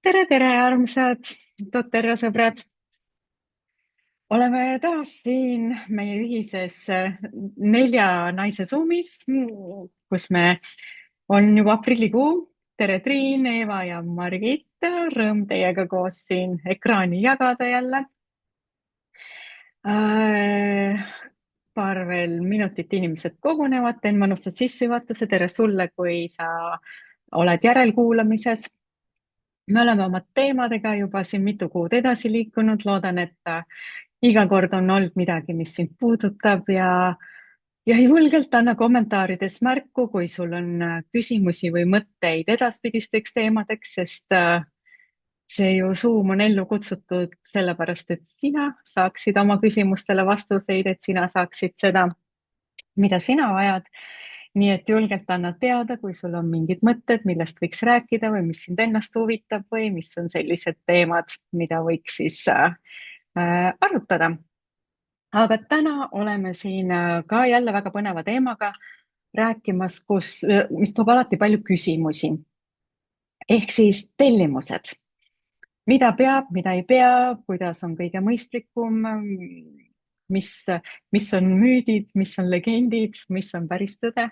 Tere, armsad doTERRA sõbrad! Oleme taas siin meie ühises 4 naise Zoomis, kus me on juba aprillikuu. Tere, Triin, Eeva ja Margita! Rõõm teiega koos siin ekraani jagada jälle. Paar veel minutit inimesed kogunevad, teen mõnusad sissejuhatuse. Tere sulle, kui sa oled järelkuulamises. Me oleme oma teemadega juba siin mitu kuud edasi liikunud. Loodan, et iga kord on olnud midagi, mis sind puudutab ja julgelt anna kommentaarides märku, kui sul on küsimusi või mõtteid edaspidisteks teemadeks, sest see ju Zoom on ellu kutsutud sellepärast, et sina saaksid oma küsimustele vastuseid, et sina saaksid seda, mida sina vajad. Nii et julgelt anna teada, kui sul on mingid mõtted, millest võiks rääkida või mis sind ennast huvitab või mis on sellised teemad, mida võiks siis arutada. Aga täna oleme siin ka jälle väga põneva teemaga rääkimas, mis toob alati palju küsimusi. Ehk siis tellimused. Mida peab, mida ei pea, kuidas on kõige mõistlikum, mis on müüdid, mis on legendid, mis on päris tõde.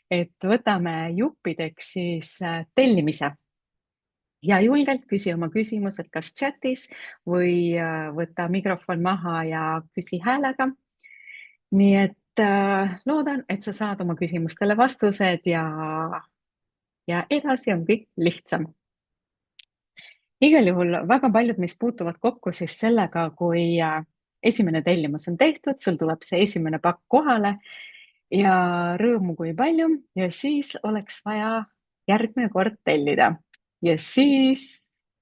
Et võtame juppideks siis tellimise ja julgelt küsi oma küsimused kas chatis või võta mikrofon maha ja küsi häälega. Nii et loodan, et sa saad oma küsimustele vastused ja edasi on kõik lihtsam. Igal juhul väga paljud meist puutuvad kokku siis sellega, kui esimene tellimus on tehtud, sul tuleb see esimene pakk kohale ja rõõmu kui palju ja siis oleks vaja järgmine kord tellida. Ja siis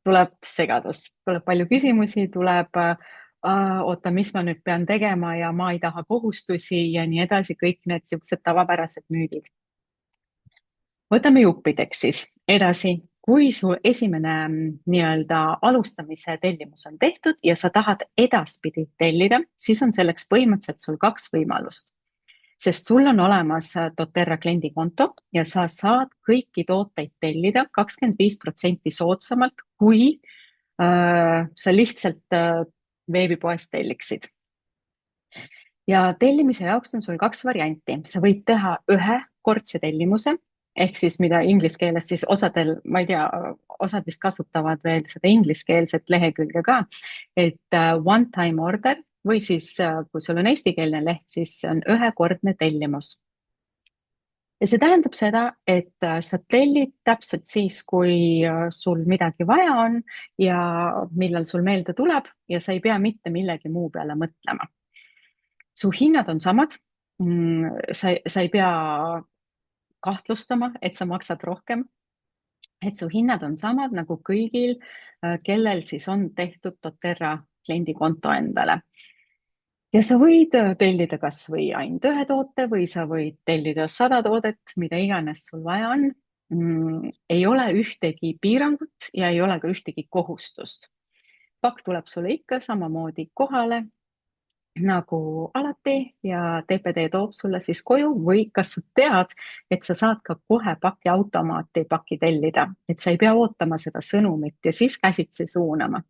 tuleb segadus, tuleb palju küsimusi, tuleb oota, mis ma nüüd pean tegema ja ma ei taha kohustusi ja nii edasi, kõik need siuksed tavapärased müüdid. Võtame juppideks siis edasi. Kui sul esimene nii-öelda alustamise tellimus on tehtud ja sa tahad edaspidi tellida, siis on selleks põhimõtteliselt sul 2 võimalust. Sest sul on olemas doTERRA kliendikonto ja sa saad kõiki tooteid tellida 25% soodsamalt, kui sa lihtsalt veebipoest telliksid. Ja tellimise jaoks on sul 2 varianti. Sa võid teha ühekordse tellimuse, ehk siis mida inglise keeles siis osadel, ma ei tea, osad vist kasutavad veel seda ingliskeelset lehekülge ka, et one time order või siis, kui sul on eestikeelne leht, siis see on ühekordne tellimus. Ja see tähendab seda, et sa tellid täpselt siis, kui sul midagi vaja on ja millal sul meelde tuleb ja sa ei pea mitte millegi muu peale mõtlema. Su hinnad on samad. Sa ei pea kahtlustama, et sa maksad rohkem. Et su hinnad on samad nagu kõigil, kellel siis on tehtud doTERRA kliendikonto endale. Ja sa võid tellida kas või ainult ühe toote või sa võid tellida 100 toodet, mida iganes sul vaja on. Ei ole ühtegi piirangut ja ei ole ka ühtegi kohustust. Pakk tuleb sulle ikka samamoodi kohale nagu alati ja TPD toob sulle siis koju või kas sa tead, et sa saad ka kohe pakiautomaati pakki tellida, et sa ei pea ootama seda sõnumit ja siis käsitsi suunama.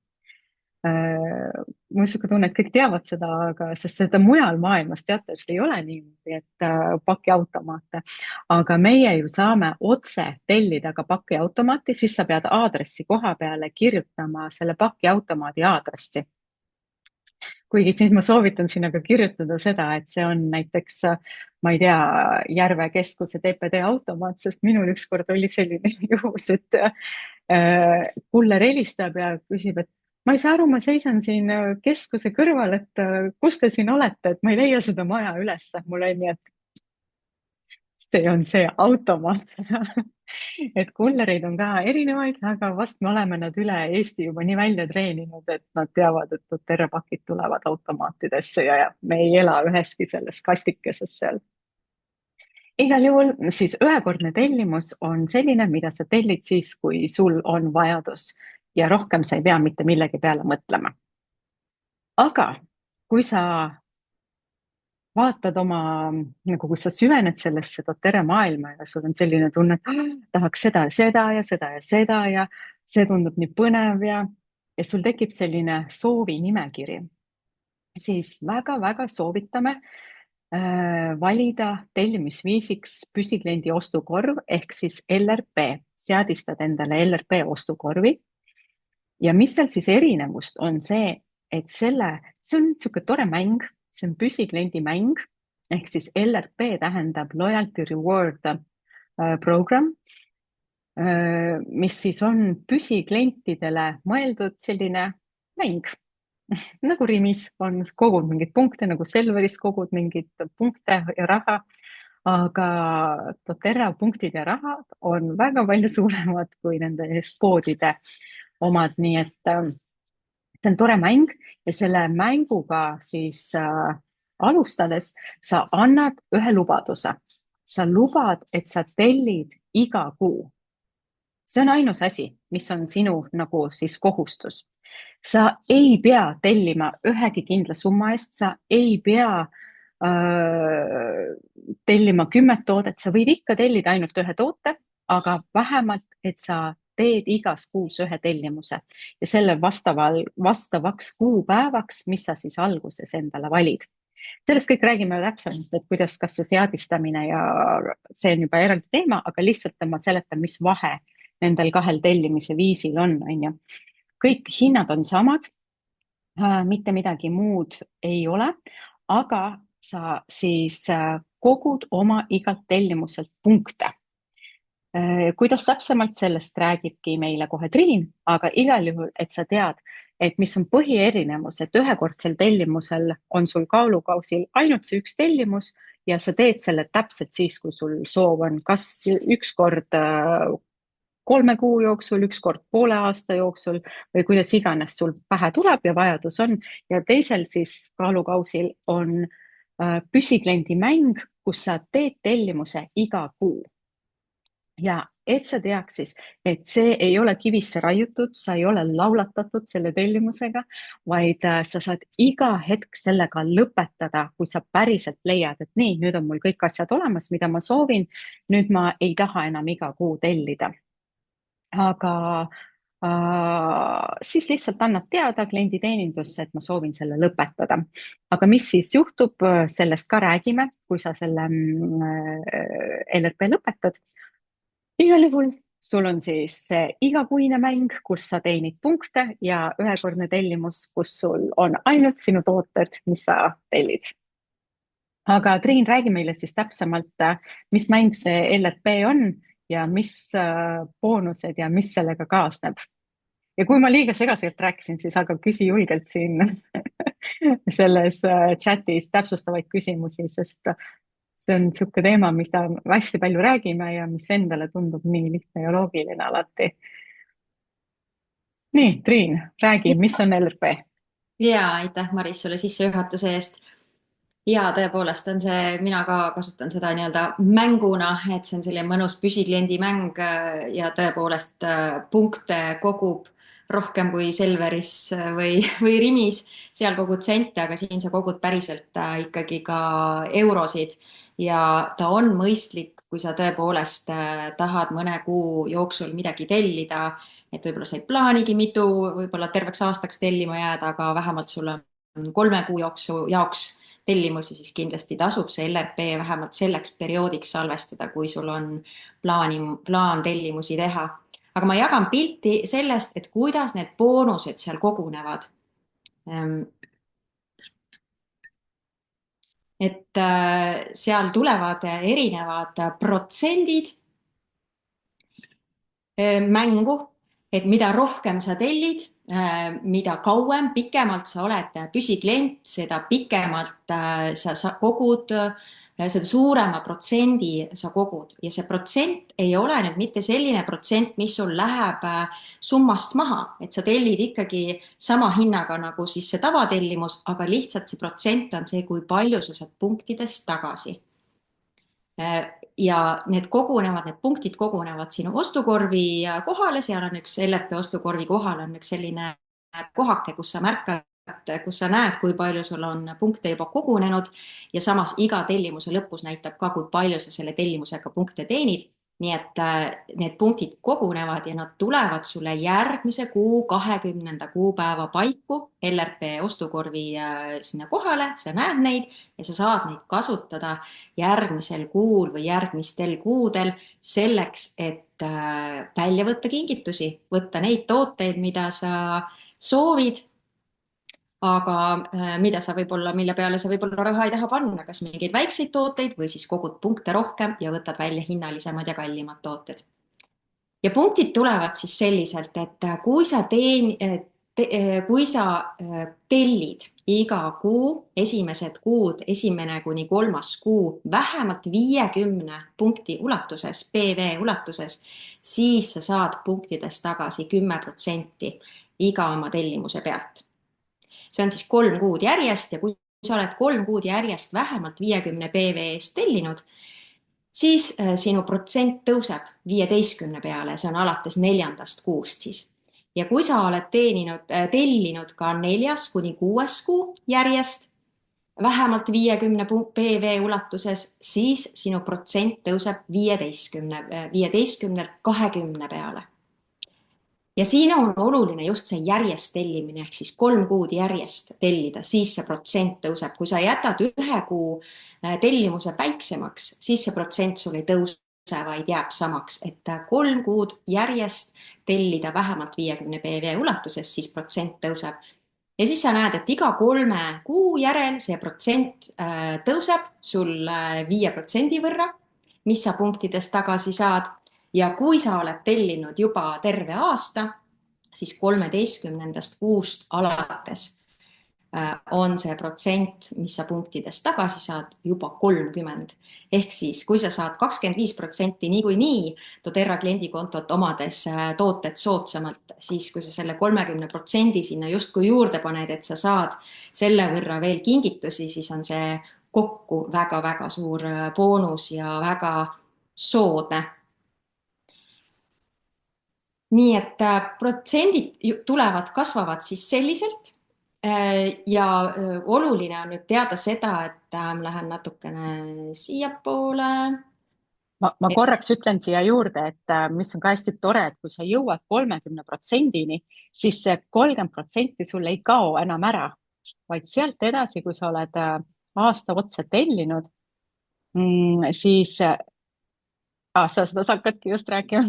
Mul on siuke tunne, et kõik teavad seda, aga sest seda mujal maailmas teate, et ei ole niimoodi, et pakiautomaate, aga meie ju saame otse tellida ka pakiautomaati, siis sa pead aadressi koha peale kirjutama selle pakiautomaadi aadressi. Kuigi siis ma soovitan sinna ka kirjutada seda, et see on näiteks, ma ei tea, Järve keskuse TPD automaat, sest minul ükskord oli selline juhus, et kuller helistab ja küsib, et ma ei saa aru, ma seisan siin keskuse kõrval, et kus te siin olete, et ma ei leia seda maja üles. Mul oli nii, et see on see automaat. Et kullereid on ka erinevaid, aga vast me oleme nad üle Eesti juba nii välja treeninud, et nad teavad, et doTERRA pakid tulevad automaatidesse ja me ei ela üheski selles kastikeses seal. Igal juhul siis ühekordne tellimus on selline, mida sa tellid siis, kui sul on vajadus ja rohkem sa ei pea mitte millegi peale mõtlema. Aga kui sa vaatad oma, nagu kui sa süvened sellesse doTERRA maailma ja sul on selline tunne, et tahaks seda ja seda ja seda ja seda ja see tundub nii põnev ja sul tekib selline soovinimekiri, siis väga-väga soovitame valida tellimisviisiks püsikliendi ostukorv ehk siis LRP, seadistad endale LRP ostukorvi. Ja mis seal siis erinevust on see, et see on niisugune tore mäng, see on püsikliendi mäng ehk siis LRP tähendab Loyalty Reward Program, mis siis on püsiklientidele mõeldud selline mäng. Nagu Rimis on, kogud mingeid punkte, nagu Selveris kogud mingeid punkte ja raha, aga doTERRA punktid ja rahad on väga palju suuremad kui nende poodide omad, nii et see on tore mäng ja selle mänguga siis alustades sa annad ühe lubaduse. Sa lubad, et sa tellid iga kuu. See on ainus asi, mis on sinu nagu siis kohustus. Sa ei pea tellima ühegi kindla summa eest, sa ei pea tellima 10 toodet, sa võid ikka tellida ainult ühe toote, aga vähemalt, et sa teed igas kuus ühe tellimuse ja selle vastavaks kuupäevaks, mis sa siis alguses endale valid. Sellest kõik räägime täpsemalt, et kuidas, kas see seadistamine ja see on juba eraldi teema, aga lihtsalt ma seletan, mis vahe nendel kahel tellimise viisil on ju. Kõik hinnad on samad, mitte midagi muud ei ole, aga sa siis kogud oma igalt tellimuselt punkte. Kuidas täpsemalt sellest räägibki meile kohe Triin, aga igal juhul, et sa tead, et mis on põhierinevus, et ühekordsel tellimusel on sul kaalukausil ainult see üks tellimus ja sa teed selle täpselt siis, kui sul soov on, kas üks kord 3 kuu jooksul, üks kord poole aasta jooksul või kuidas iganes sul pähe tuleb ja vajadus on. Ja teisel siis kaalukausil on püsikliendi mäng, kus sa teed tellimuse iga kuu. Ja et sa teaks siis, et see ei ole kivisse raiutud, sa ei ole laulatatud selle tellimusega, vaid sa saad iga hetk sellega lõpetada, kui sa päriselt leiad, et nii, nüüd on mul kõik asjad olemas, mida ma soovin. Nüüd ma ei taha enam iga kuu tellida. Aga siis lihtsalt annad teada klienditeenindusse, et ma soovin selle lõpetada. Aga mis siis juhtub, sellest ka räägime, kui sa selle LRP lõpetad. Igal juhul sul on siis igakuine mäng, kus sa teenid punkte ja ühekordne tellimus, kus sul on ainult sinu tooted, mis sa tellid. Aga Triin, räägi meile siis täpsemalt, mis mäng see LRP on ja mis boonused ja mis sellega kaasneb. Ja kui ma liiga segaselt rääkisin, siis aga küsi julgelt siin selles chatis täpsustavaid küsimusi, sest see on niisugune teema, mida hästi palju räägime ja mis endale tundub nii lihtne ja loogiline alati. Nii, Triin, räägi, mis on LRP? Ja, aitäh Maris sulle sissejuhatuse eest. Ja tõepoolest on see, mina ka kasutan seda nii-öelda mänguna, et see on selline mõnus püsikliendi mäng ja tõepoolest punkte kogub rohkem kui Selveris või Rimis. Seal kogud sente, aga siin sa kogud päriselt ikkagi ka eurosid ja ta on mõistlik, kui sa tõepoolest tahad mõne kuu jooksul midagi tellida, et võib-olla sa ei plaanigi mitu, võib-olla terveks aastaks tellima jääda, aga vähemalt sul on 3 kuu jaoks tellimusi, siis kindlasti tasub see LRP vähemalt selleks perioodiks salvestada, kui sul on plaan tellimusi teha. Aga ma jagan pilti sellest, et kuidas need boonused seal kogunevad. Et seal tulevad erinevad protsendid mängu, et mida rohkem sa tellid, mida kauem, pikemalt sa oled püsiklient, seda pikemalt sa kogud, seda suurema protsendi sa kogud ja see protsent ei ole nüüd mitte selline protsent, mis sul läheb summast maha, et sa tellid ikkagi sama hinnaga nagu siis see tavatellimus, aga lihtsalt see protsent on see, kui palju sa saad punktidest tagasi. Ja need punktid kogunevad sinu ostukorvi kohale, seal on üks LRP ostukorvi kohal on üks selline kohake, kus sa märkad, kus sa näed, kui palju sul on punkte juba kogunenud ja samas iga tellimuse lõpus näitab ka, kui palju sa selle tellimusega punkte teenid. nii et need punktid kogunevad ja nad tulevad sulle järgmise kuu 20. kuupäeva paiku LRP ostukorvi sinna kohale, sa näed neid ja sa saad neid kasutada järgmisel kuul või järgmistel kuudel selleks, et välja võtta kingitusi, võtta neid tooteid, mida sa soovid, aga mille peale sa võib-olla raha ei taha panna, kas mingeid väikseid tooteid või siis kogud punkte rohkem ja võtad välja hinnalisemad ja kallimad tooted. Ja punktid tulevad siis selliselt, et kui sa tellid iga kuu, esimesed kuud, 1. kuni 3. kuu vähemalt 50 punkti ulatuses, PV ulatuses, siis sa saad punktidest tagasi 10% iga oma tellimuse pealt. See on siis 3 kuud järjest ja kui sa oled 3 kuud järjest vähemalt 50 PV eest tellinud, siis sinu protsent tõuseb 15 peale, see on alates 4. kuust siis. Ja kui sa oled tellinud ka 4. kuni 6. kuu järjest vähemalt 50 PV ulatuses, siis sinu protsent tõuseb 15-lt 20 peale. Ja siin on oluline just see järjest tellimine, ehk siis 3 kuud järjest tellida, siis see protsent tõuseb. Kui sa jätad 1 kuu tellimuse väiksemaks, siis see protsent sul ei tõuse, vaid jääb samaks, et 3 kuud järjest tellida vähemalt 50 PV ulatuses, siis protsent tõuseb. Ja siis sa näed, et iga 3 kuu järel see protsent tõuseb sul 5% võrra, mis sa punktidest tagasi saad. Ja kui sa oled tellinud juba terve aasta, siis 13. kuust alates on see protsent, mis sa punktidest tagasi saad, juba 30. Ehk siis, kui sa saad 25% niikuinii doTERRA kliendikontot omades tooted soodsamalt, siis kui sa selle 30% sinna justkui juurde paned, et sa saad selle võrra veel kingitusi, siis on see kokku väga-väga suur boonus ja väga soodne. Nii et protsendid kasvavad siis selliselt ja oluline on nüüd teada seda, et lähen natukene siiapoole. Ma korraks ütlen siia juurde, et mis on ka hästi tore, et kui sa jõuad 30%-ni, siis see 30% sul ei kao enam ära, vaid sealt edasi, kui sa oled aasta otsa tellinud, siis sa seda hakkadki just rääkima.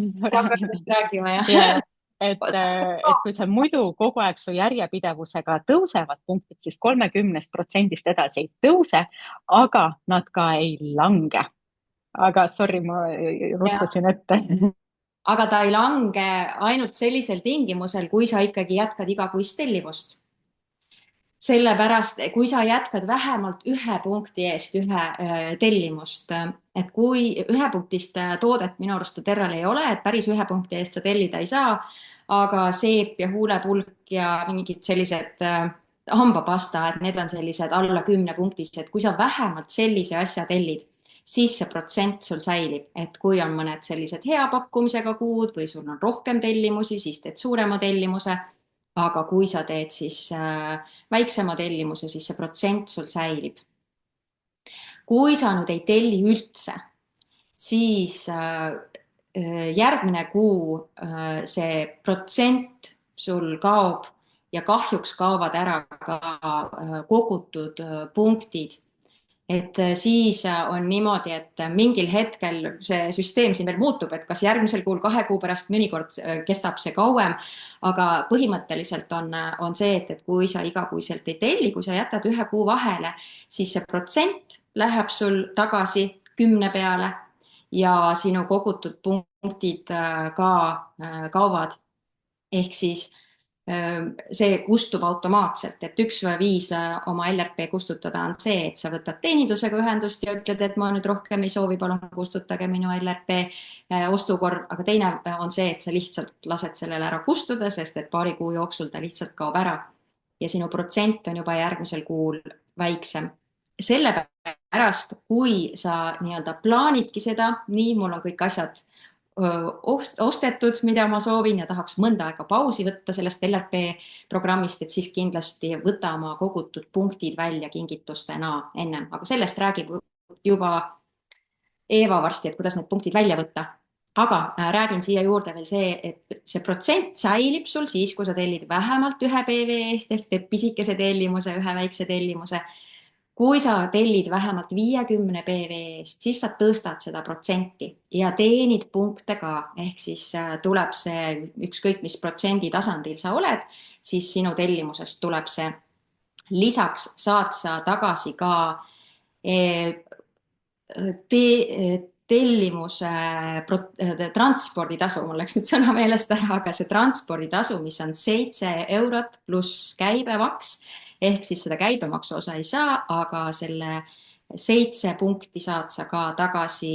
Jah. Et kui sa muidu kogu aeg su järjepidevusega tõusevad punktid, siis 30% edasi ei tõuse, aga nad ka ei lange. Aga sorry, ma ruttasin ette. Aga ta ei lange ainult sellisel tingimusel, kui sa ikkagi jätkad igakuist tellimust. Sellepärast, kui sa jätkad vähemalt 1 punkti eest ühe tellimust, et kui 1-punktist toodet minu arust doTERRAl ei ole, et päris 1 punkti eest sa tellida ei saa, aga seep ja huulepulk ja mingid sellised hambapasta, et need on sellised alla 10 punktis, et kui sa vähemalt sellise asja tellid, siis see protsent sul säilib, et kui on mõned sellised hea pakkumisega kuud või sul on rohkem tellimusi, siis teed suurema tellimuse. Aga kui sa teed siis väiksema tellimuse, siis see protsent sul säilib. Kui sa nüüd ei telli üldse, siis järgmine kuu see protsent sul kaob ja kahjuks kaovad ära ka kogutud punktid. Et siis on niimoodi, et mingil hetkel see süsteem siin veel muutub, et kas järgmisel kuul, 2 kuu pärast, mõnikord kestab see kauem, aga põhimõtteliselt on see, et kui sa igakuiselt ei telli, kui sa jätad 1 kuu vahele, siis see protsent läheb sul tagasi 10 peale ja sinu kogutud punktid ka kaovad. Ehk siis see kustub automaatselt, et üks viis oma LRP kustutada on see, et sa võtad teenindusega ühendust ja ütled, et ma nüüd rohkem ei soovi, palun kustutage minu LRP ostukorv, aga teine on see, et sa lihtsalt lased sellele ära kustuda, sest et 2 kuu jooksul ta lihtsalt kaob ära ja sinu protsent on juba järgmisel kuul väiksem. Sellepärast, kui sa nii-öelda plaanidki seda, nii mul on kõik asjad ostetud, mida ma soovin ja tahaks mõnda aega pausi võtta sellest LRP programmist, et siis kindlasti võta oma kogutud punktid välja kingitustena ennem, aga sellest räägib juba Eeva varsti, et kuidas need punktid välja võtta. aga räägin siia juurde veel see, et see protsent säilib sul siis, kui sa tellid vähemalt ühe PV eest ehk teed pisikese tellimuse, ühe väikse tellimuse. Kui sa tellid vähemalt 50 PV eest, siis sa tõstad seda protsenti ja teenid punkte ka, ehk siis tuleb see ükskõik mis protsendi tasandil sa oled, siis sinu tellimusest tuleb see. Lisaks saad sa tagasi ka eh, tellimuse transporditasu, mul läks nüüd sõna meelest ära, aga see transporditasu, mis on 7 € pluss käibemaks, ehk siis seda käibemaksu osa ei saa, aga selle 7 punkti saad sa ka tagasi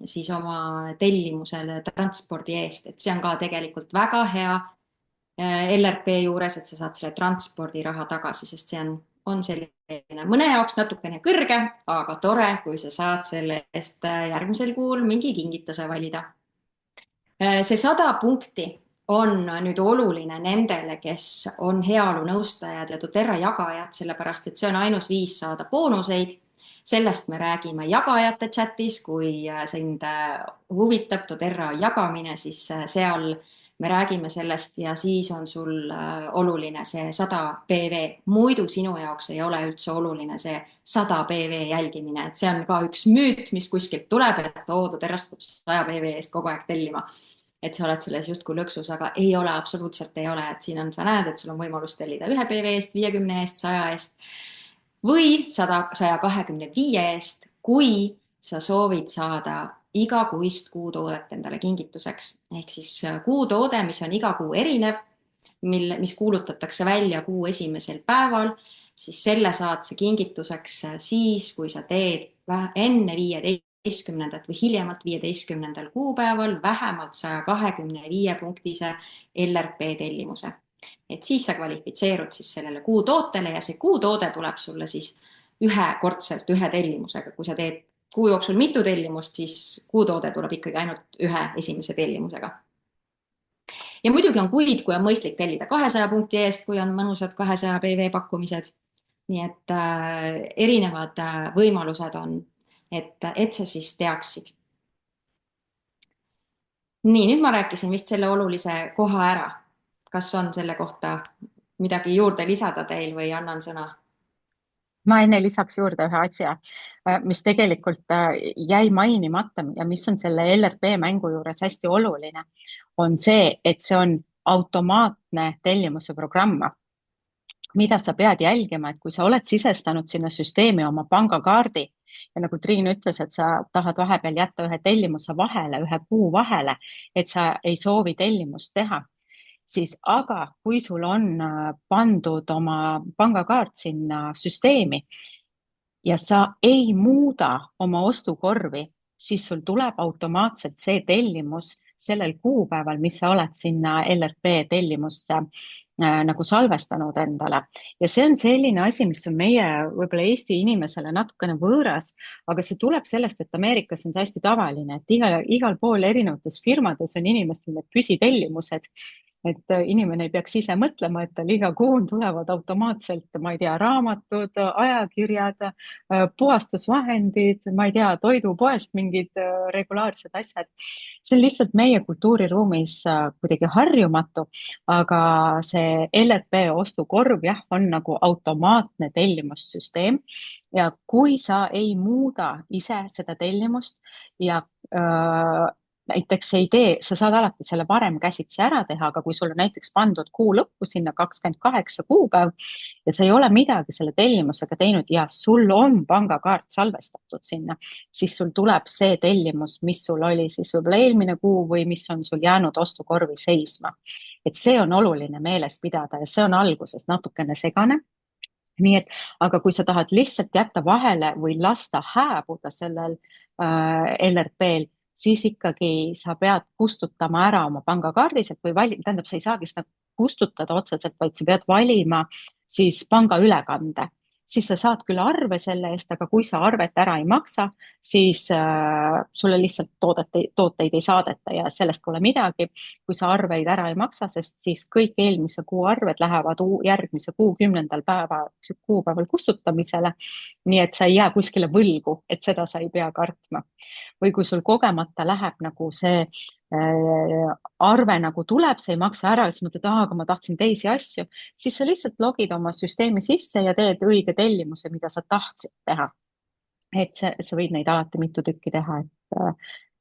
siis oma tellimusele transpordi eest, et see on ka tegelikult väga hea LRP juures, et sa saad selle transpordiraha tagasi, sest see on selline mõne jaoks natukene kõrge, aga tore, kui sa saad selle eest järgmisel kuul mingi kingituse valida. See 100 punkti on nüüd oluline nendele, kes on heaolunõustajad ja doTERRA jagajad, sellepärast et see on ainus viis saada boonuseid. Sellest me räägime jagajate chatis, kui sind huvitab doTERRA jagamine, siis seal me räägime sellest ja siis on sul oluline see 100 PV. Muidu sinu jaoks ei ole üldse oluline see 100 PV jälgimine, et see on ka üks müüt, mis kuskilt tuleb, et doTERRast peab 100 PV eest kogu aeg tellima. Et sa oled selles justkui lõksus, aga ei ole, absoluutselt ei ole, et siin on, sa näed, et sul on võimalus tellida 1 PV eest, 50 eest, 100 eest või 125 eest, kui sa soovid saada igakuist kuutoodet endale kingituseks. Ehk siis kuutoode, mis on iga kuu erinev, mis kuulutatakse välja kuu esimesel päeval, siis selle saad sa kingituseks siis, kui sa teed enne 15. või hiljemalt 15. kuupäeval vähemalt 125 punktise LRP tellimuse. Et siis sa kvalifitseerud siis sellele kuutootele ja see kuutoode tuleb sulle siis ühekordselt ühe tellimusega. Kui sa teed kuu jooksul mitu tellimust, siis kuutoode tuleb ikkagi ainult ühe esimese tellimusega. Ja muidugi on kuid, kui on mõistlik tellida 200 punkti eest, kui on mõnusad 200 PV pakkumised. Nii et erinevad võimalused on, et sa siis teaksid. Nii, nüüd ma rääkisin vist selle olulise koha ära. Kas on selle kohta midagi juurde lisada teil või annan sõna? Ma enne lisaks juurde ühe asja, mis tegelikult jäi mainimata ja mis on selle LRP mängu juures hästi oluline, on see, et see on automaatne tellimuse programm, mida sa pead jälgima, et kui sa oled sisestanud sinna süsteemi oma pangakaardi ja nagu Triin ütles, et sa tahad vahepeal jätta ühe tellimuse vahele, ühe kuu vahele, et sa ei soovi tellimust teha, siis aga kui sul on pandud oma pangakaart sinna süsteemi ja sa ei muuda oma ostukorvi, siis sul tuleb automaatselt see tellimus sellel kuupäeval, mis sa oled sinna LRP tellimusse nagu salvestanud endale. Ja see on selline asi, mis on meie võib-olla Eesti inimesele natukene võõras, aga see tuleb sellest, et Ameerikas on see hästi tavaline, et igal pool erinevates firmades on inimestel need püsitellimused, et inimene ei peaks ise mõtlema, et tal iga kuu tulevad automaatselt, ma ei tea, raamatud, ajakirjad, puhastusvahendid, ma ei tea, toidupoest mingid regulaarsed asjad. See on lihtsalt meie kultuuriruumis kuidagi harjumatu, aga see LRP ostukorv jah, on nagu automaatne tellimussüsteem ja kui sa ei muuda ise seda tellimust ja näiteks ei tee, sa saad alati selle varem käsitsi ära teha, aga kui sul on näiteks pandud kuu lõppu sinna 28 kuupäev ja sa ei ole midagi selle tellimusega teinud ja sul on pangakaart salvestatud sinna, siis sul tuleb see tellimus, mis sul oli siis võib-olla eelmine kuu või mis on sul jäänud ostukorvi seisma. Et see on oluline meeles pidada ja see on alguses natukene segane. Nii et, aga kui sa tahad lihtsalt jätta vahele või lasta hääbuda sellel LRP-l, siis ikkagi sa pead kustutama ära oma pangakaardised või tähendab, sa ei saagi seda kustutada otseselt, vaid sa pead valima siis pangaülekande. Siis sa saad küll arve selle eest, aga kui sa arvet ära ei maksa, siis sulle lihtsalt tooteid ei saadeta ja sellest pole midagi, kui sa arveid ära ei maksa, sest siis kõik eelmise kuu arved lähevad järgmise kuu 10. kuupäeval kustutamisele. Nii et sa ei jää kuskile võlgu, et seda sa ei pea kartma. Või kui sul kogemata läheb nagu see arve nagu tuleb, see ei maksa ära, siis mõtled, aga ma tahtsin teisi asju, siis sa lihtsalt logid oma süsteemi sisse ja teed õige tellimuse, mida sa tahtsid teha. Et sa võid neid alati mitu tükki teha,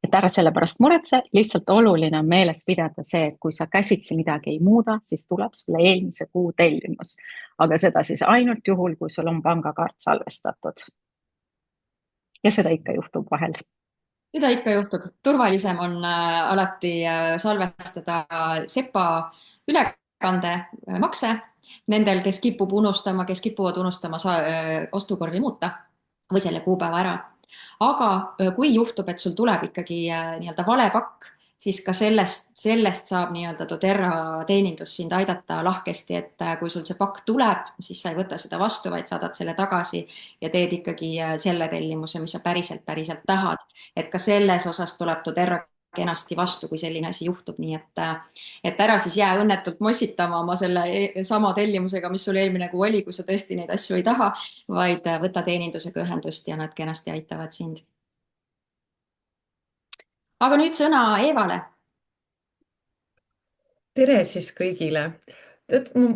et ära selle pärast muretse, lihtsalt oluline on meeles pidada see, et kui sa käsitsi midagi ei muuda, siis tuleb sulle eelmise kuu tellimus. aga seda siis ainult juhul, kui sul on pangakaart salvestatud. ja seda ikka juhtub vahel. seda ikka juhtub. Turvalisem on alati salvestada SEPA ülekande makse nendel, kes kipuvad unustama ostukorvi muuta või selle kuupäeva ära. Aga kui juhtub, et sul tuleb ikkagi nii-öelda vale pakk, siis ka sellest saab nii-öelda doTERRA teenindus sind aidata lahkesti, et kui sul see pakk tuleb, siis sa ei võta seda vastu, vaid saadad selle tagasi ja teed ikkagi selle tellimuse, mis sa päriselt tahad. Et ka selles osas tuleb doTERRA kenasti vastu, kui selline asi juhtub, nii et ära siis jää õnnetult mossitama oma selle sama tellimusega, mis sul eelmine kuu oli, kui sa tõesti neid asju ei taha, vaid võta teenindusega ühendust ja nad kenasti aitavad sind. Aga nüüd sõna Eevale. Tere siis kõigile.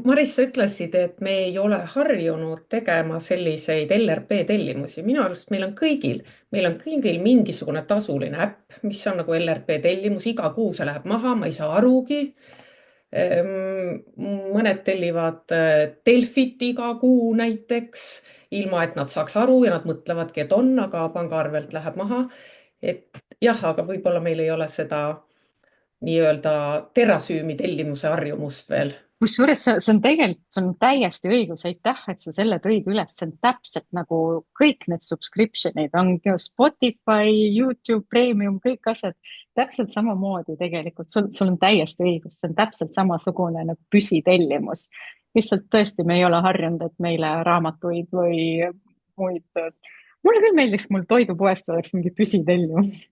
Maris, sa ütlesid, et me ei ole harjunud tegema selliseid LRP tellimusi. Minu arust meil on kõigil mingisugune tasuline äpp, mis on nagu LRP tellimus. Iga kuu see läheb maha, ma ei saa arugi. Mõned tellivad Delfit iga kuu näiteks, ilma et nad saaks aru ja nad mõtlevadki, et on, aga pangaarvelt läheb maha. Et jah, aga võib-olla meil ei ole seda nii-öelda terasüümi tellimuse harjumust veel. Kusjuures see on täiesti õigus, aitäh, et sa selle tõid üles, see on täpselt nagu kõik need subscription'id on Spotify, YouTube Premium, kõik asjad täpselt samamoodi tegelikult, sul on täiesti õigus, see on täpselt samasugune nagu püsitellimus. Lihtsalt tõesti, me ei ole harjunud, et meile raamatuid või muid, mulle küll meeldiks, mul toidupoest oleks mingi püsitellimus.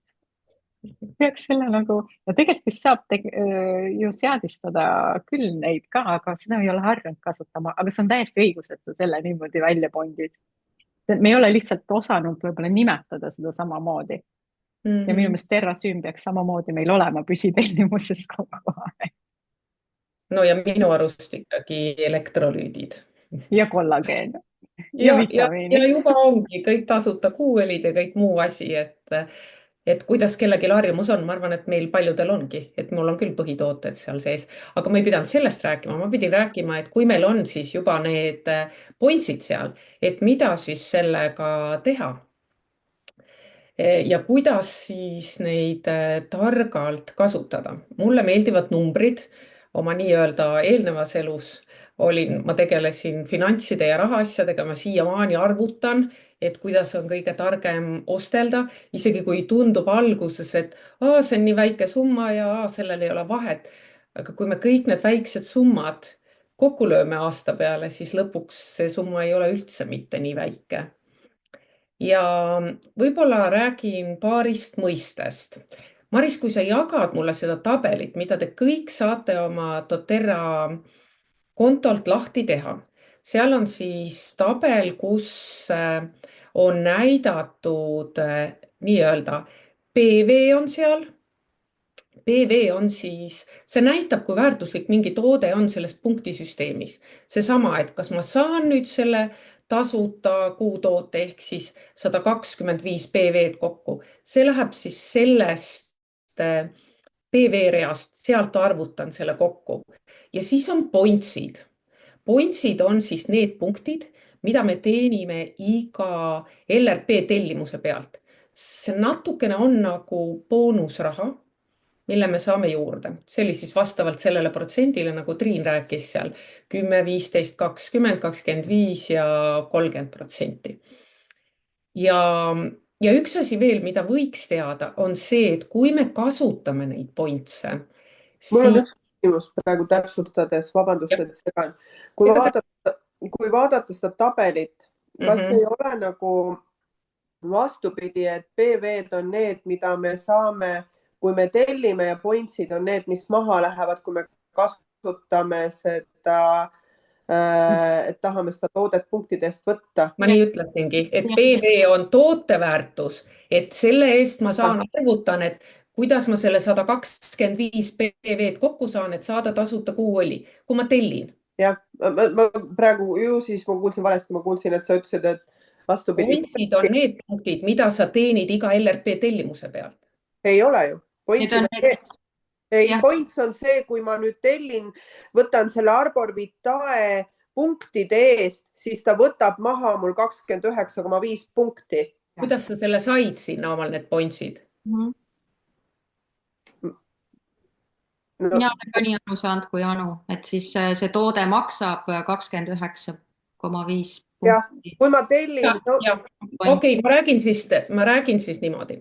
Peaks selle nagu, ja tegelikult vist saab ju seadistada küll neid ka, aga seda ei ole harjunud kasutama, aga see on täiesti õigus, et sa selle niimoodi välja pondid. Me ei ole lihtsalt osanud võib-olla nimetada seda samamoodi. Ja minu meelest terrasüüm peaks samamoodi meil olema püsitellimuses kogu aeg. No ja minu arust ikkagi elektrolüüdid. Ja kollageen. Ja juba ongi kõik tasuta kuuelid ja kõik muu asi, et kuidas kellelgi harjumus on, ma arvan, et meil paljudel ongi, et mul on küll põhitooted seal sees, aga ma ei pidanud sellest rääkima, ma pidin rääkima, et kui meil on siis juba need pointsid seal, et mida siis sellega teha. Ja kuidas siis neid targalt kasutada. Mulle meeldivad numbrid oma nii-öelda eelnevas elus. Ma tegelesin finantside ja rahaasjadega, ma siiamaani arvutan, et kuidas on kõige targem ostelda, isegi kui tundub alguses, et see on nii väike summa ja sellel ei ole vahet. Aga kui me kõik need väiksed summad kokku lööme aasta peale, siis lõpuks see summa ei ole üldse mitte nii väike. Ja võib-olla räägin paarist mõistest. Maris, kui sa jagad mulle seda tabelit, mida te kõik saate oma doTERRA kontolt lahti teha. Seal on siis tabel, kus on näidatud nii-öelda PV on seal. PV on siis, see näitab, kui väärtuslik mingi toode on selles punktisüsteemis. Seesama, et kas ma saan nüüd selle tasuta kuutoote ehk siis 125 PV-d kokku. See läheb siis sellest PV-reast, sealt arvutan selle kokku. Ja siis on pointsid. Pointsid on siis need punktid, mida me teenime iga LRP tellimuse pealt. See natukene on nagu boonusraha, mille me saame juurde. See oli siis vastavalt sellele protsendile, nagu Triin rääkis seal, 10, 15, 20, 25 ja 30%. Ja üks asi veel, mida võiks teada, on see, et kui me kasutame neid pointse, mul on üks küsimus praegu täpsustades, vabandust, et segan. Kui vaadata seda tabelit, kas ei ole nagu vastupidi, et PV-d on need, mida me saame, kui me tellime ja pointsid on need, mis maha lähevad, kui me kasutame seda, et tahame seda toodet punktidest võtta? Ma nii ütlesingi, et PV on tooteväärtus, et selle eest ma saan arvutan, et kuidas ma selle 125 PV-d kokku saan, et saada tasuta kuuõli, kui ma tellin. jah, ma praegu ju siis ma kuulsin valesti, ma kuulsin, et sa ütlesid, et vastupidi. Pointsid on need punktid, mida sa teenid iga LRP tellimuse pealt. Ei ole ju. Jah. Points on see, kui ma nüüd tellin, võtan selle Arbor Vitae punktide eest, siis ta võtab maha mul 29,5 punkti. Kuidas sa selle said sinna omal need pointsid? Mina olen ka nii aru saanud kui Anu, et siis see toode maksab 29,5 jah, punkti. kui ma tellin. Okei, ma räägin siis niimoodi.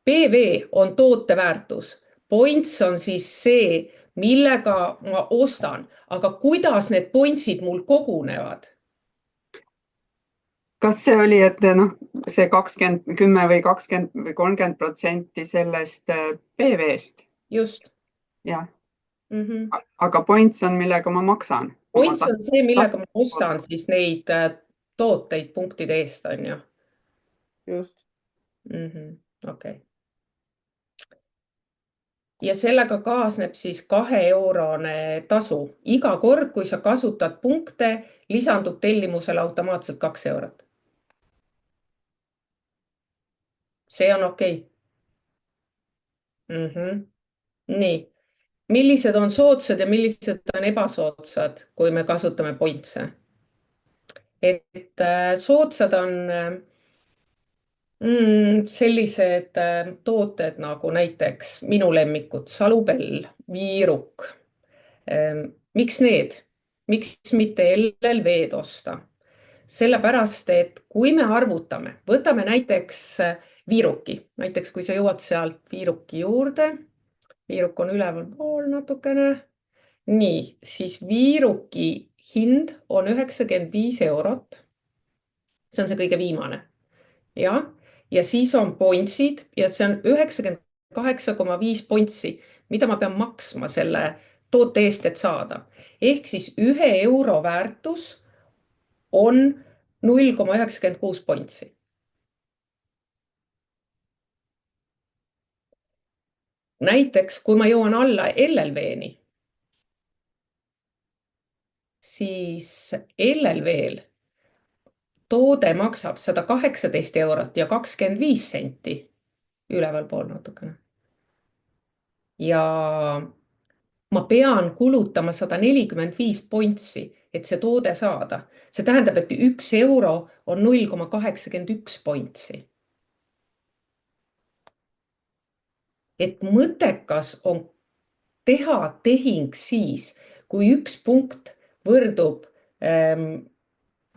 PV on tooteväärtus. Points on siis see, millega ma ostan, aga kuidas need pointsid mul kogunevad? Kas see oli, et see 20, 10 või 20 või 30% sellest PV-st? Just. Jah. Aga points on, millega ma maksan. Points on see, millega ma ostan siis neid tooteid punktide eest, on ju? Just. Okei. Ja sellega kaasneb siis 2-eurone tasu. Iga kord, kui sa kasutad punkte, lisandub tellimusele automaatselt 2 eurot. See on okei. Nii. Millised on soodsad ja millised on ebasoodsad, kui me kasutame pointse? Et soodsad on sellised tooted nagu näiteks minu lemmikud, Salubell, Viiruk. Miks need? Miks mitte LLV-d osta? Sellepärast, et kui me arvutame, võtame näiteks Viiruki, näiteks kui sa jõuad sealt Viiruki juurde, Viiruk on üleval pool natukene. Nii, siis Viiruki hind on 95 eurot. See on see kõige viimane. Ja siis on pointsid ja see on 98,5 pointsi, mida ma pean maksma selle toote eest, et saada. Ehk siis 1 euro väärtus on 0,96 pointsi. Näiteks, kui ma jõuan alla LLV-ni, siis LLV-l toode maksab 118 eurot ja 25 senti üleval pool natukene. Ja ma pean kulutama 145 pointsi, et see toode saada. See tähendab, et 1 euro on 0,81 pointsi. Et mõttekas on teha tehing siis, kui üks punkt võrdub,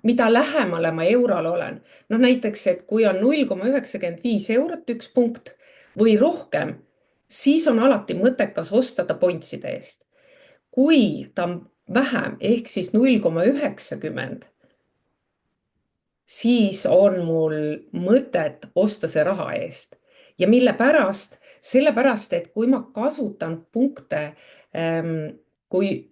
mida lähemale ma eurole olen. Näiteks, et kui on 0,95 eurot üks punkt või rohkem, siis on alati mõttekas osta ta pointside eest. Kui ta on vähem, ehk siis 0,90, siis on mul mõtet osta see raha eest. Ja mille pärast? Sellepärast, et kui ma kasutan punkte, kui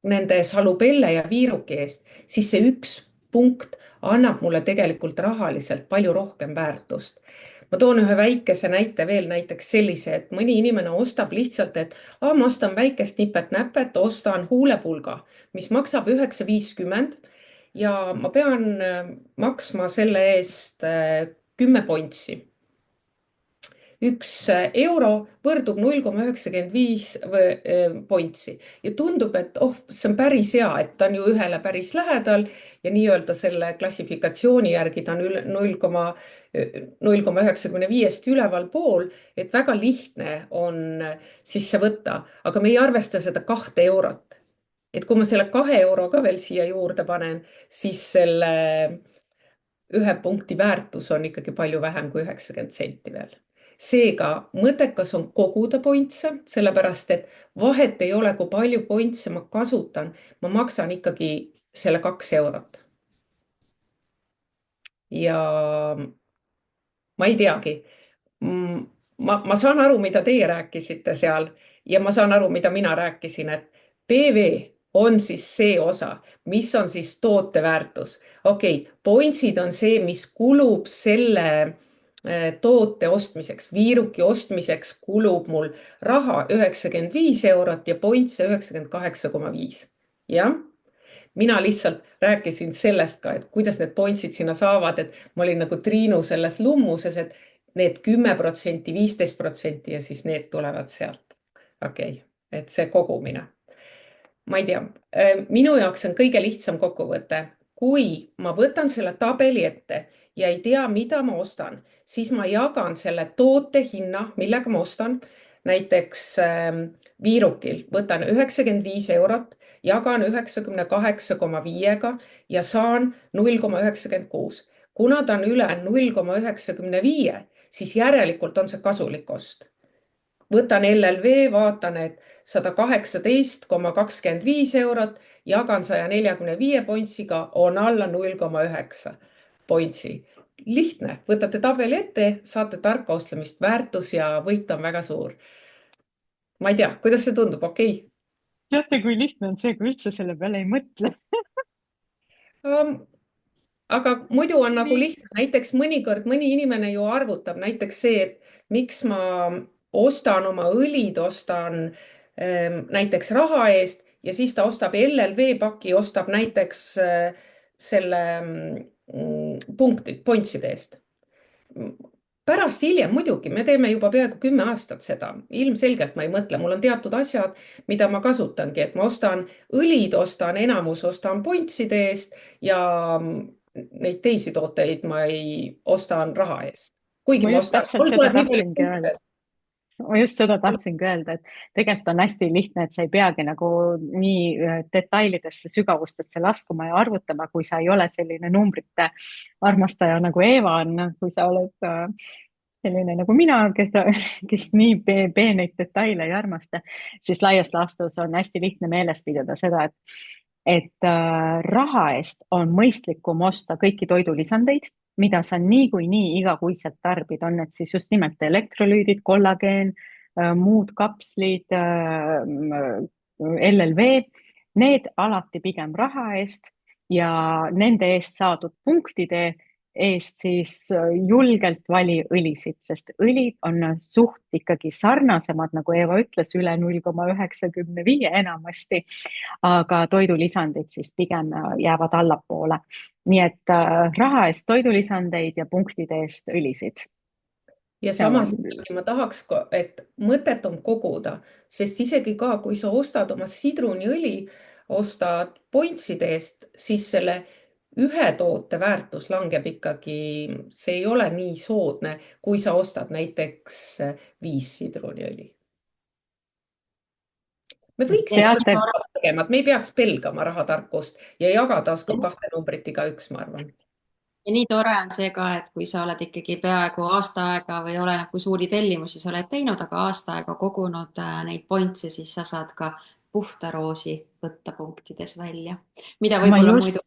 nende Salubelle ja Viiruki eest, siis see üks punkt annab mulle tegelikult rahaliselt palju rohkem väärtust. Ma toon ühe väikese näite veel, näiteks sellise, et mõni inimene ostab lihtsalt, et ma ostan väikest nipet-näpet, ostan huulepulga, mis maksab 9,50 ja ma pean maksma selle eest 10 pointsi. 1 euro võrdub 0,95 pointsi ja tundub, et see on päris hea, et ta on ju ühele päris lähedal ja nii-öelda selle klassifikatsiooni järgi ta on 0,95 üleval pool, et väga lihtne on sisse võtta, aga me ei arvesta seda 2 eurot. Et kui ma selle 2 euro ka veel siia juurde panen, siis selle 1 punkti väärtus on ikkagi palju vähem kui 90 senti veel. Seega mõttekas on koguda pointse, sellepärast et vahet ei ole, kui palju pointse ma kasutan, ma maksan ikkagi selle 2 eurot. Ja ma ei teagi, ma saan aru, mida teie rääkisite seal ja ma saan aru, mida mina rääkisin, et PV on siis see osa, mis on siis tooteväärtus. Okei, pointsid on see, mis kulub selle toote ostmiseks, viiruki ostmiseks kulub mul raha 95 eurot ja pointse 98,5. Jah, mina lihtsalt rääkisin sellest ka, et kuidas need pointsid sinna saavad, et ma olin nagu Triinu selles lummuses, et need 10%, 15% ja siis need tulevad sealt. Okei, et see kogumine. Ma ei tea, minu jaoks on kõige lihtsam kokkuvõte. Kui ma võtan selle tabeli ette ja ei tea, mida ma ostan, siis ma jagan selle toote hinna, millega ma ostan. Näiteks viirukil võtan 95 eurot, jagan 98,5-ga ja saan 0,96. Kuna ta on üle 0,95, siis järelikult on see kasulik ost. Võtan LLV, vaatan, et 118,25 eurot, jagan 145 pointsiga, on alla 0,9 pointsi. Lihtne, võtate tabeli ette, saate tarka ostlemist, väärtus ja võit on väga suur. Ma ei tea, kuidas see tundub, okei? Teate, kui lihtne on see, kui üldse selle peale ei mõtle. Aga muidu on nagu lihtne, näiteks mõnikord mõni inimene ju arvutab näiteks see, et miks ma ostan oma õlid, ostan näiteks raha eest ja siis ta ostab LLV paki, ostab näiteks selle pointside eest. Pärast hiljem muidugi, me teeme juba peaaegu 10 aastat seda. Ilmselgelt ma ei mõtle, mul on teatud asjad, mida ma kasutangi, et ma ostan õlid, ostan enamus, ostan pointside eest ja neid teisi tooteid ma ei ostan raha eest. Kuigi ma ostan. Ma just seda tahtsingi öelda, et tegelikult on hästi lihtne, et sa ei peagi nagu nii detailidesse, sügavustesse laskuma ja arvutama, kui sa ei ole selline numbrite armastaja nagu Eeva on, kui sa oled selline nagu mina, kes nii peeneid detaile ei armasta, siis laias laastus on hästi lihtne meeles pidada seda, et raha eest on mõistlikum osta kõiki toidulisandeid, mida sa niikuinii igakuiselt tarbid, on need siis just nimelt elektrolüüdid, kollageen, muud kapslid, LLV, need alati pigem raha eest ja nende eest saadud punktide eest siis julgelt vali õlisid, sest õlid on suht ikkagi sarnasemad, nagu Eeva ütles, üle 0,95 enamasti, aga toidulisandid siis pigem jäävad allapoole. Nii et raha eest toidulisandeid ja punktide eest õlisid. Ja samas ma tahaks, et mõtet on koguda, sest isegi ka, kui sa ostad oma sidruniõli, ostad pointside eest, siis selle ühe toote väärtus langeb ikkagi, see ei ole nii soodne, kui sa ostad näiteks 5 sidruniõli. Me võiks tegema, et me ei peaks pelgama rahatarkust ja jagada oskab 2 numbrit igaüks, ma arvan. Ja nii tore on see ka, et kui sa oled ikkagi peaaegu aasta aega või ole kui suuri tellimusi sa oled teinud, aga aasta aega kogunud neid pointse, siis sa saad ka puhta roosi võtta punktides välja. Mida võib-olla muidu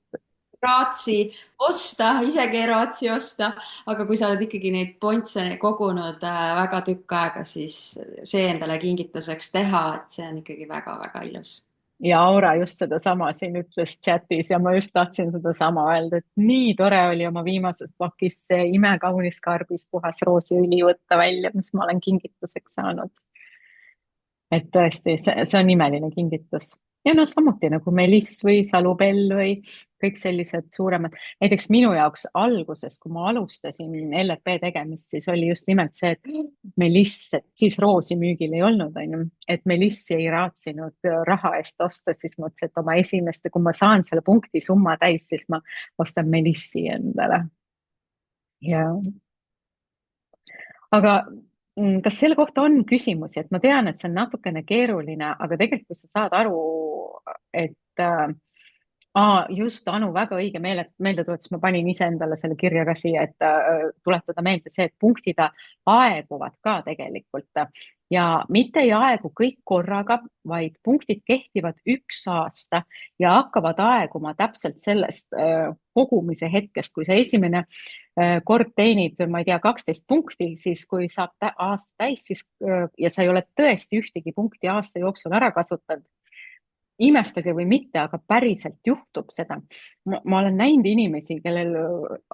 raatsi osta, isegi raatsi osta, aga kui sa oled ikkagi neid pointse kogunud väga tükk aega, siis see endale kingituseks teha, et see on ikkagi väga-väga ilus. Ja Aura just seda sama siin ütles chatis ja ma just tahtsin seda sama öelda, et nii tore oli oma viimasest pakist see imekaunis karbis puhas roosiõli võtta välja, mis ma olen kingituseks saanud. Et tõesti, see on imeline kingitus. Ja samuti nagu Meliss või Salubell või kõik sellised suuremad. Näiteks minu jaoks alguses, kui ma alustasin LRP tegemist, siis oli just nimelt see, et Meliss, siis roosi müügil ei olnud, et Melissi ei raatsinud raha eest osta, siis mõtlesin, et oma esimeste, kui ma saan selle punkti summa täis, siis ma ostan Melissi endale. Ja. Aga kas selle kohta on küsimusi, et ma tean, et see on natukene keeruline, aga tegelikult sa saad aru, et just Anu väga õige meeldetuletus, ma panin ise endale selle kirja ka siia, et tuletada meelde see, et punktid aeguvad ka tegelikult ja mitte ei aegu kõik korraga, vaid punktid kehtivad 1 aasta ja hakkavad aeguma täpselt sellest kogumise hetkest, kui sa esimene kord teenid, ma ei tea, 12 punkti, siis kui saab aasta täis, siis, ja sa ei ole tõesti ühtegi punkti aasta jooksul ära kasutanud, imestage või mitte, aga päriselt juhtub seda. Ma olen näinud inimesi, kellel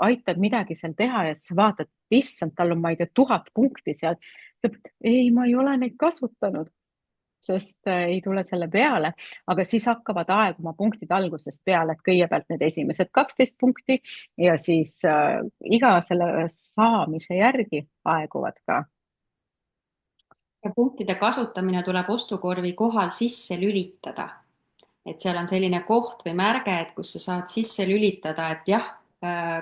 aitad midagi seal teha ja siis vaatad, issand, tal on, ma ei tea, 1000 punkti seal. ei, ma ei ole neid kasutanud, sest ei tule selle peale, aga siis hakkavad aeguma punktid algusest peale, et kõigepealt need esimesed 12 punkti ja siis iga selle saamise järgi aeguvad ka. Ja punktide kasutamine tuleb ostukorvi kohal sisse lülitada. Et seal on selline koht või märge, et kus sa saad sisse lülitada, et jah,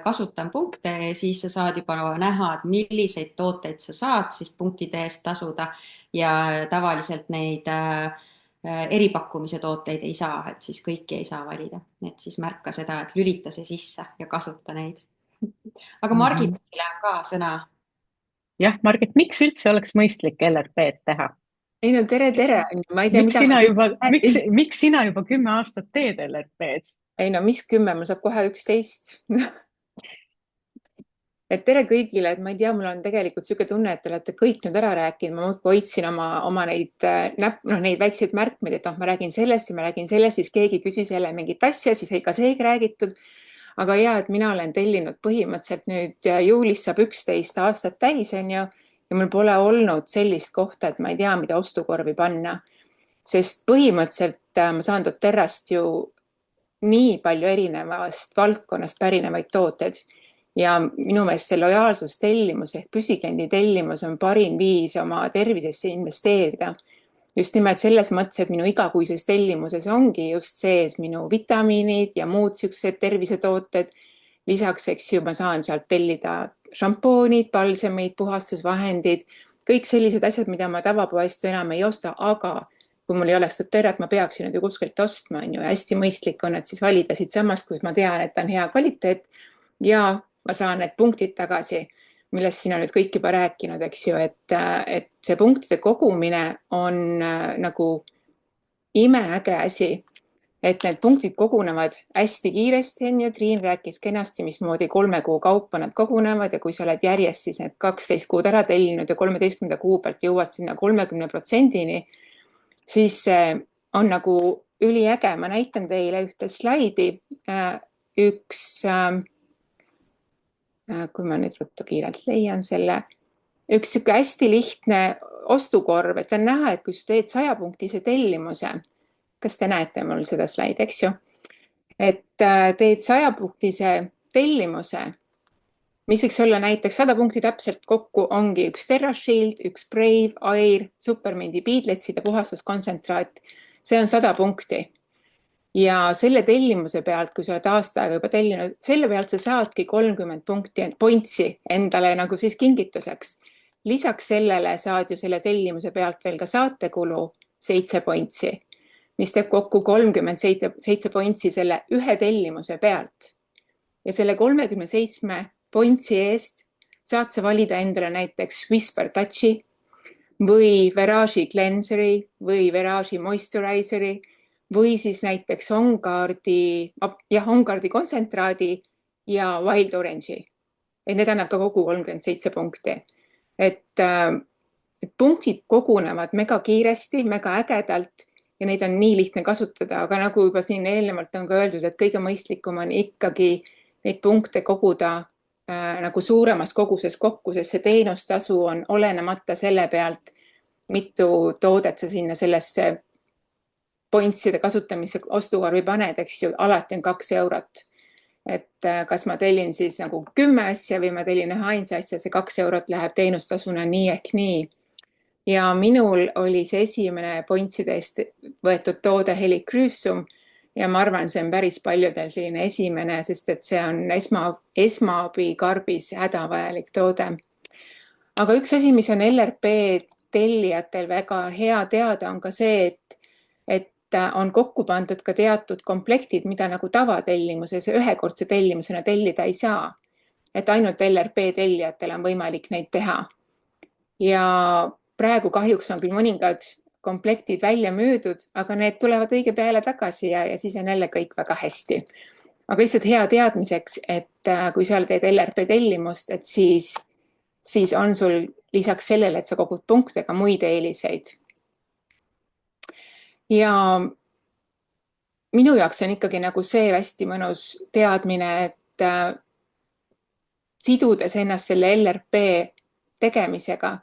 kasutan punkte ja siis sa saad juba näha, et milliseid tooteid sa saad siis punktide eest tasuda ja tavaliselt neid eripakkumise tooteid ei saa, et siis kõiki ei saa valida. Et siis märka seda, et lülita see sisse ja kasuta neid. Aga Margitile on ka sõna. Jah, Margit, miks üldse oleks mõistlik LRP-d teha? Ei no tere! Ma ei tea, miks sina juba 10 aastat teed LRP-d? Ei no mis 10, mul saab kohe 11. Et tere kõigile, et ma ei tea, mul on tegelikult selline tunne, et te olete kõik nüüd ära rääkinud. Ma muudkui hoidsin oma neid väikseid märkmeid, et ma räägin sellest ja ma räägin sellest, siis keegi küsis jälle mingit asja, siis ei ka seegi räägitud. Aga ja, et mina olen tellinud põhimõtteliselt nüüd juulis saab 11 aastat täis, on ju, ja mul pole olnud sellist kohta, et ma ei tea, mida ostukorvi panna. Sest põhimõtteliselt ma saan doTERRast ju nii palju erinevast valdkonnast pärinevaid tooted ja minu meelest see lojaalsustellimus ehk püsikliendi tellimus on parim viis oma tervisesse investeerida. Just nimelt selles mõttes, et minu igakuises tellimuses ongi just sees minu vitamiinid ja muud sellised tervisetooted. Lisaks, eks ju, ma saan sealt tellida šampoonid, balsemid, puhastusvahendid, kõik sellised asjad, mida ma tavapoest enam ei osta, aga kui mul ei oleks doTERRat, ma peaksin need ju kuskilt ostma, on ju, ja hästi mõistlik on, et siis valida siit samast, kus ma tean, et on hea kvaliteet ja ma saan need punktid tagasi, millest siin on nüüd kõik juba rääkinud, eks ju, et see punktide kogumine on nagu imeäge asi, et need punktid kogunevad hästi kiiresti, on ju, Triin rääkis kenasti, mismoodi 3 kuu kaupa nad kogunevad ja kui sa oled järjest siis need 12 kuud ära tellinud ja 13. kuu pealt jõuad sinna 30%-ni, siis on nagu üliäge. Ma näitan teile ühte slaidi, kui ma nüüd ruttu kiirelt leian selle, üks sihuke hästi lihtne ostukorv, et on näha, et kui sa teed 100-punktise tellimuse, kas te näete mul seda slaidi, eks ju, et teed 100-punktise tellimuse, mis võiks olla näiteks 100 punkti täpselt kokku, ongi üks TerraShield, üks Brave, Air, Supermindi Beadletsid ja puhastuskontsentraat. See on 100 punkti. Ja selle tellimuse pealt, kui sa oled aasta aega juba tellinud, selle pealt sa saadki 30 pointsi endale nagu siis kingituseks. Lisaks sellele saad ju selle tellimuse pealt veel ka saatekulu 7 pointsi, mis teeb kokku 37 pointsi selle ühe tellimuse pealt. Ja selle 37 pointsi eest saad sa valida endale näiteks Whisper Touchi või Verage'i Cleanseri või Verage'i Moisturizeri või siis näiteks OnGuardi kontsentraadi ja Wild Orange'i. Et need annab ka kogu 37 punkti. Et punktid kogunevad mega kiiresti, mega ägedalt ja neid on nii lihtne kasutada, aga nagu juba siin eelnevalt on ka öeldud, et kõige mõistlikum on ikkagi neid punkte koguda nagu suuremas koguses kokku, sest see teenustasu on olenemata selle pealt, mitu toodet sa sinna sellesse pointside kasutamise ostukorvi paned, eks ju, alati on 2 eurot. Et kas ma tellin siis nagu 10 asja või ma tellin ühe ainsa asja, see 2 eurot läheb teenustasuna nii ehk nii. Ja minul oli see esimene pointside eest võetud toode Helichrysum ja ma arvan, see on päris paljudel selline esimene, sest et see on esmaabikarbis hädavajalik toode. Aga üks asi, mis on LRP tellijatel väga hea teada, on ka see, et on kokku pandud ka teatud komplektid, mida nagu tavatellimuses ühekordse tellimusena tellida ei saa. Et ainult LRP tellijatel on võimalik neid teha. Ja praegu kahjuks on küll mõningad komplektid välja müüdud, aga need tulevad õige peale tagasi ja siis on jälle kõik väga hästi. Aga lihtsalt hea teadmiseks, et kui sa teed LRP tellimust, et siis on sul lisaks sellele, et sa kogud punkte, ka muid eeliseid. Ja minu jaoks on ikkagi nagu see hästi mõnus teadmine, et sidudes ennast selle LRP tegemisega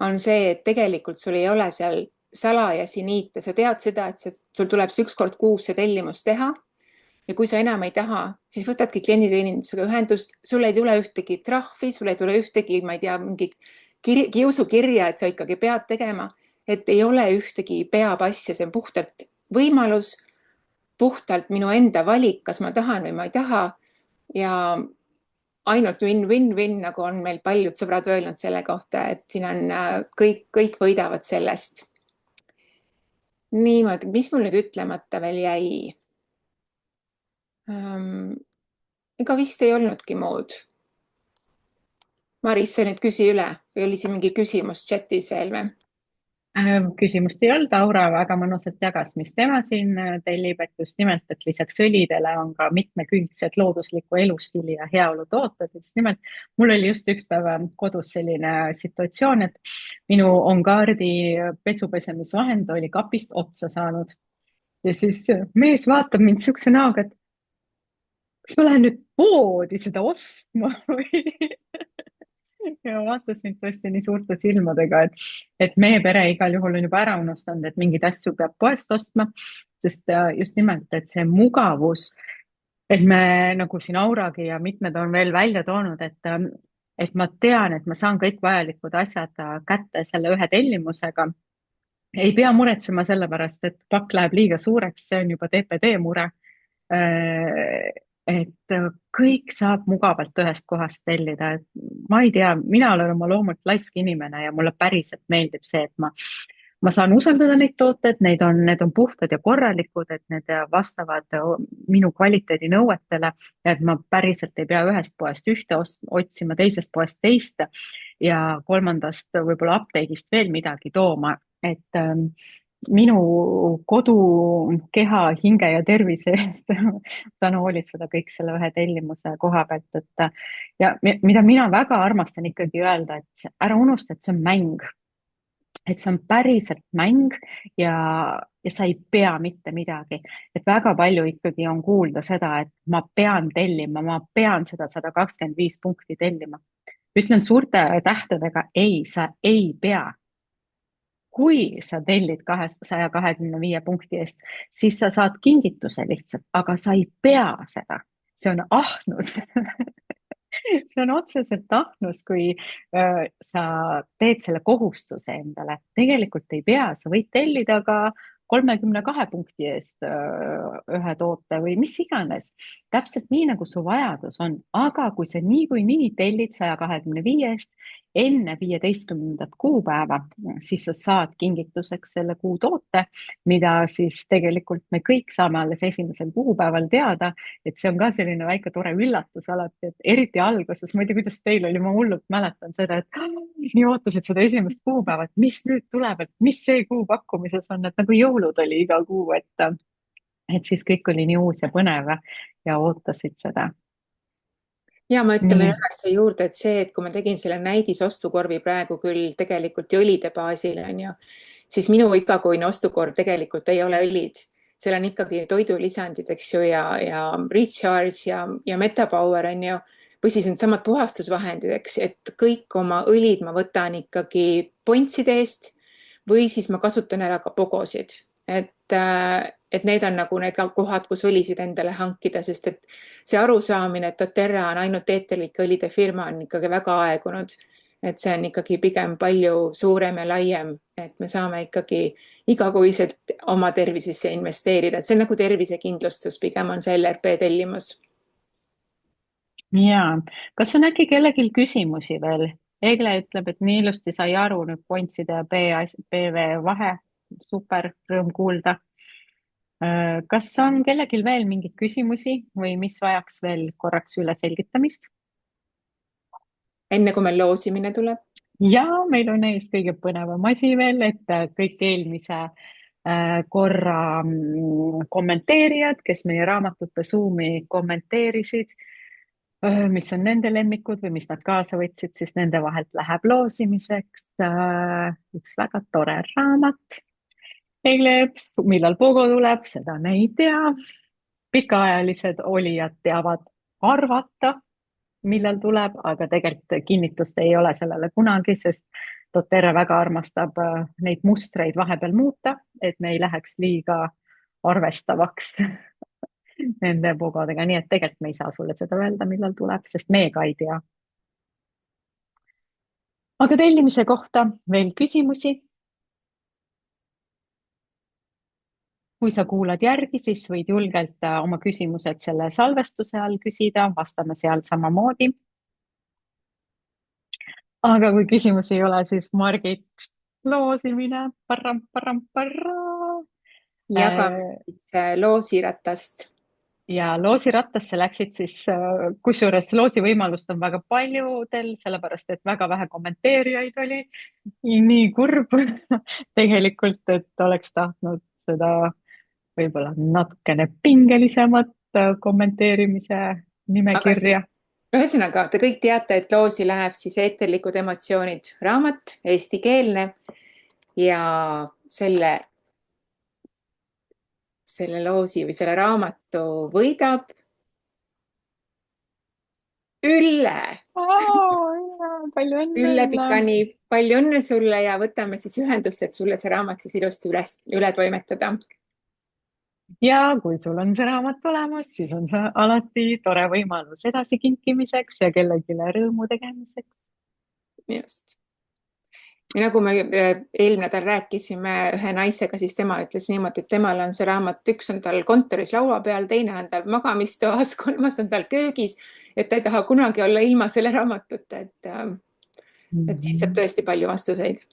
on see, et tegelikult sul ei ole seal salajasi niite, sa tead seda, et sul tuleb see 1 kord kuus see tellimus teha ja kui sa enam ei taha, siis võtadki klienditeenindusega ühendust, sul ei tule ühtegi trahvi, sul ei tule ühtegi, ma ei tea, mingit kiusukirja, et sa ikkagi pead tegema, et ei ole ühtegi peab asja, see on puhtalt võimalus, puhtalt minu enda valik, kas ma tahan või ma ei taha ja ainult win-win-win, nagu on meil paljud sõbrad öelnud selle kohta, et siin on kõik võidavad sellest. Niimoodi, mis mul nüüd ütlemata veel jäi? Ega vist ei olnudki muud. Maris, sa nüüd küsi üle või oli siin mingi küsimus chatis veel või? Küsimust ei olnud, Aura väga mõnusalt jagas, mis tema siin tellib, et just nimelt, et lisaks õlidele on ka mitmekülgsed loodusliku elustiili ja heaolu tooted. Just nimelt, mul oli just üks päev kodus selline situatsioon, et minu Ongardi pesupesemisvahend oli kapist otsa saanud. Ja siis mees vaatab mind siukse näoga, et kas ma lähen nüüd poodi seda ostma või? Ja vaatas mind tõesti nii suurte silmadega, et meie pere igal juhul on juba ära unustanud, et mingeid asju peab poest ostma, sest just nimelt, et see mugavus, et me nagu siin Auragi ja mitmed on veel välja toonud, et ma tean, et ma saan kõik vajalikud asjad kätte selle ühe tellimusega. Ei pea muretsema selle pärast, et pakk läheb liiga suureks, see on juba TPD mure. Et kõik saab mugavalt ühest kohast tellida. Ma ei tea, mina olen oma loomult laisk inimene ja mulle päriselt meeldib see, et ma saan usaldada neid tooted, need on puhtad ja korralikud, et need vastavad minu kvaliteedi nõuetele ja et ma päriselt ei pea ühest poest ühte otsima, teisest poest teist ja kolmandast võib-olla apteegist veel midagi tooma, et minu kodu, keha, hinge ja tervise eest saan hoolitseda kõik selle ühe tellimuse koha pealt, et ja mida mina väga armastan ikkagi öelda, et ära unusta, et see on mäng, et see on päriselt mäng ja sa ei pea mitte midagi, et väga palju ikkagi on kuulda seda, et ma pean tellima, ma pean seda 125 punkti tellima. Ütlen suurte tähtedega, ei, sa ei pea. Kui sa tellid 125 punkti eest, siis sa saad kingituse lihtsalt, aga sa ei pea seda. See on ahnus. See on otseselt ahnus, kui sa teed selle kohustuse endale. Tegelikult ei pea, sa võid tellida ka 32 punkti eest ühe toote või mis iganes. Täpselt nii, nagu su vajadus on. Aga kui sa nii tellid 125 eest enne 15. kuupäeva, siis sa saad kingituseks selle kuu toote, mida siis tegelikult me kõik saame alles 1. kuupäeval teada, et see on ka selline väike tore üllatus alati, et eriti alguses, ma ei tea, kuidas teil oli, ma hullult mäletan seda, et nii ootasid seda 1. kuupäeva, et mis nüüd tuleb, et mis see kuu pakkumises on, et nagu jõulud oli iga kuu, et siis kõik oli nii uus ja põnev ja ootasid seda. Ja ma ütlen veel üheksa juurde, et see, et kui ma tegin selle näidisostukorvi praegu küll tegelikult õlide baasil, siis minu igakuine ostukorv tegelikult ei ole õlid. Seal on ikkagi toidulisandid, eks ju, ja recharge ja metapower, või siis on samad puhastusvahendid, eks, et kõik oma õlid ma võtan ikkagi pontside eest või siis ma kasutan ära ka pogosid. Et need on nagu need kohad, kus õlisid endale hankida, sest et see arusaamine, et doTERRA on ainult eeterlike õlide firma, on ikkagi väga aegunud. Et see on ikkagi pigem palju suurem ja laiem, et me saame ikkagi igakuiselt oma tervisesse investeerida. See on nagu tervisekindlustus, pigem on see LRP tellimus. Ja, kas on äkki kellelgi küsimusi veel? Egle ütleb, et nii ilusti sai aru nüüd pontside ja PV vahe. Super, rõõm kuulda. Kas on kellelgi veel mingeid küsimusi või mis vajaks veel korraks üle selgitamist? Enne kui meil loosimine tuleb? Ja, meil on ees kõige põnevam asi veel, et kõik eelmise korra kommenteerijad, kes meie raamatute Zoomi kommenteerisid, mis on nende lemmikud või mis nad kaasa võtsid, siis nende vahelt läheb loosimiseks üks väga tore raamat. tegeleb, millal Pogo tuleb, seda me ei tea. Pikaajalised olijad teavad arvata, millal tuleb, aga tegelikult kinnitust ei ole sellele kunagi, sest doTERRA väga armastab neid mustreid vahepeal muuta, et me ei läheks liiga arvestavaks nende Pogodega, nii et tegelikult me ei saa sulle seda öelda, millal tuleb, sest meie ka ei tea. Aga tellimise kohta veel küsimusi? Kui sa kuulad järgi, siis võid julgelt oma küsimused selle salvestuse all küsida, vastame seal samamoodi. Aga kui küsimusi ei ole, siis Margit, loosimine, parram. Jagame loosiratast. Ja loosirattasse läksid siis, kusjuures loosivõimalust on väga paljudel, sellepärast et väga vähe kommenteerijaid oli. Nii kurb tegelikult, et oleks tahtnud seda võib-olla natukene pingelisemat kommenteerimise nimekirja. Ühesõnaga, te kõik teate, et loosi läheb siis eeterlikud emotsioonid raamat, eestikeelne ja selle loosi või selle raamatu võidab Ülle. Palju õnne. Ülle Pikani, palju õnne sulle ja võtame siis ühendust, et sulle see raamat siis ilusti üle toimetada. Ja kui sul on see raamat olemas, siis on see alati tore võimalus edasi kinkimiseks ja kellelegi rõõmu tegemiseks. Just. Ja nagu me eelmine nädal rääkisime ühe naisega, siis tema ütles niimoodi, et temal on see raamat, üks on tal kontoris laua peal, teine on tal magamistoas, kolmas on tal köögis, et ta ei taha kunagi olla ilma selle raamatuta, et siit saab tõesti palju vastuseid.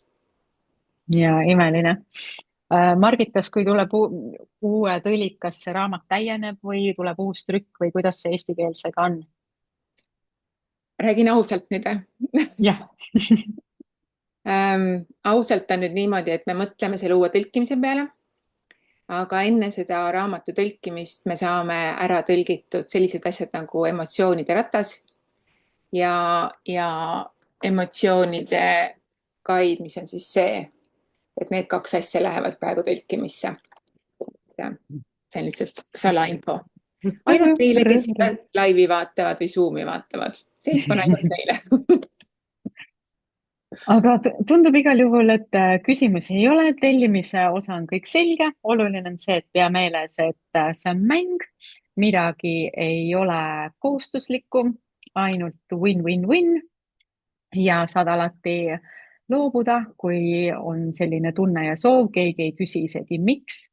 Ja imeline. Margit, kas kui tuleb uue tõlik, kas see raamat täieneb või tuleb uus trükk või kuidas see eestikeelsega on? Räägin ausalt nüüd. Jah. Ausalt on nüüd niimoodi, et me mõtleme selle uue tõlkimise peale, aga enne seda raamatu tõlkimist me saame ära tõlgitud sellised asjad nagu emotsioonide ratas ja emotsioonide guide, mis on siis see, et need kaks asja lähevad praegu tõlkimisse. See on lihtsalt salainfo. Ainult neile, kes laivi vaatavad või Zoomi vaatavad. See info on ainult neile. Aga tundub igal juhul, et küsimusi ei ole, tellimise osa on kõik selge. Oluline on see, et pea meeles, et see on mäng, midagi ei ole kohustuslikku, ainult win-win-win ja saad alati loobuda, kui on selline tunne ja soov, keegi ei küsi isegi miks,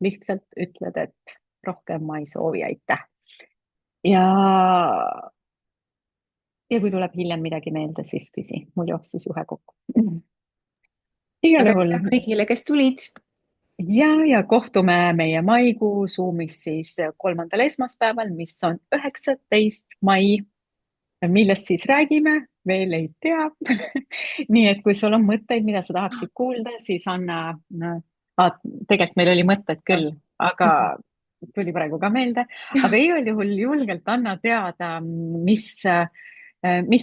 lihtsalt ütled, et rohkem ma ei soovi, aitäh. Ja kui tuleb hiljem midagi meelde, siis küsi, mul jooksis juhe kokku. Igal juhul. Kõigile, kes tulid. Ja kohtume meie maikuu Zoomis siis 3. esmaspäeval, mis on 19. mai, millest siis räägime, veel ei tea. Nii et kui sul on mõtteid, mida sa tahaksid kuulda, siis anna, tegelikult meil oli mõtted küll, aga tuli praegu ka meelde, aga igal juhul julgelt anna teada, mis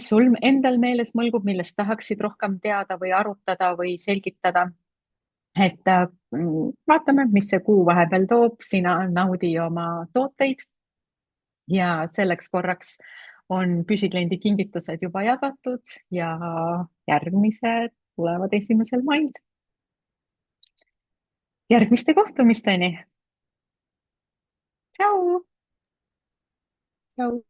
sul endal meeles mõlgub, millest tahaksid rohkem teada või arutada või selgitada. Et vaatame, mis see kuu vahepeal toob, sina naudi oma tooteid ja selleks korraks on püsikliendi kingitused juba jagatud ja järgmised tulevad 1. mail. Järgmiste kohtumisteni. Tšau! Tšau!